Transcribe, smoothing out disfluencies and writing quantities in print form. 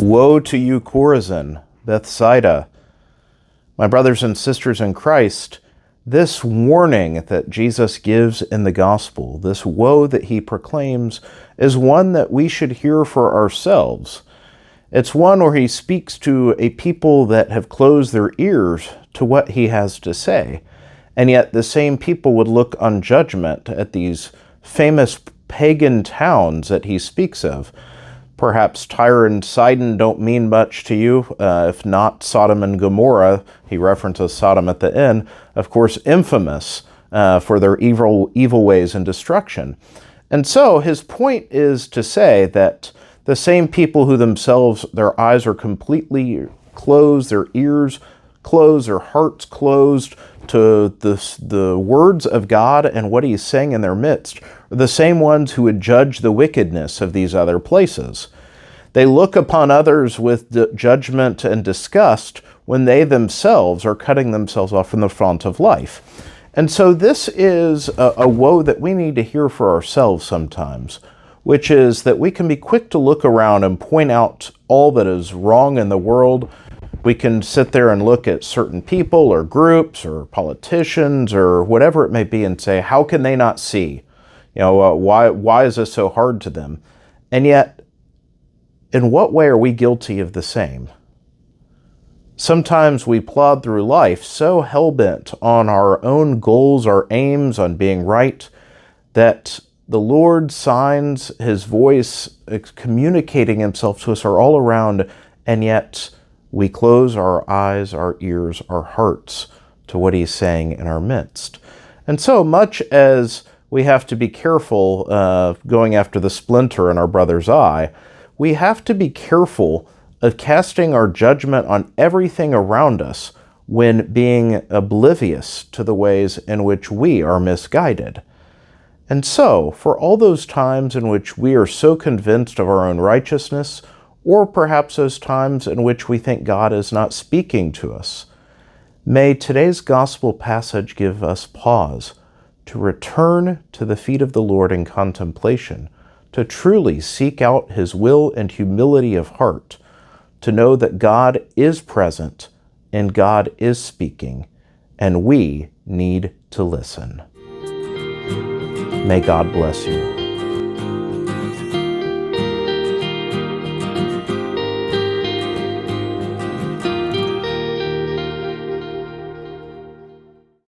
Woe to you, Chorazin, Bethsaida. My brothers and sisters in Christ, this warning that Jesus gives in the gospel, this woe that he proclaims, is one that we should hear for ourselves. It's one where he speaks to a people that have closed their ears to what he has to say. And yet the same people would look on judgment at these famous pagan towns that he speaks of. Perhaps Tyre and Sidon don't mean much to you, if not Sodom and Gomorrah. He references Sodom at the end, of course, infamous for their evil ways and destruction. And so his point is to say that the same people who themselves, their eyes are completely closed, their ears closed, their hearts closed to the words of God and what he's saying in their midst, are the same ones who would judge the wickedness of these other places. They look upon others with judgment and disgust when they themselves are cutting themselves off from the font of life. And so this is a woe that we need to hear for ourselves sometimes, which is that we can be quick to look around and point out all that is wrong in the world. We can sit there and look at certain people or groups or politicians or whatever it may be and say, how can they not see? Why is this so hard to them? And yet, in what way are we guilty of the same? Sometimes we plod through life so hell-bent on our own goals, our aims, on being right, that the Lord signs his voice communicating himself to us are all around, and yet we close our eyes, our ears, our hearts to what he's saying in our midst. And so much as we have to be careful going after the splinter in our brother's eye, we have to be careful of casting our judgment on everything around us when being oblivious to the ways in which we are misguided. And so, for all those times in which we are so convinced of our own righteousness, or perhaps those times in which we think God is not speaking to us, may today's gospel passage give us pause to return to the feet of the Lord in contemplation, to truly seek out his will and humility of heart, to know that God is present and God is speaking, and we need to listen. May God bless you.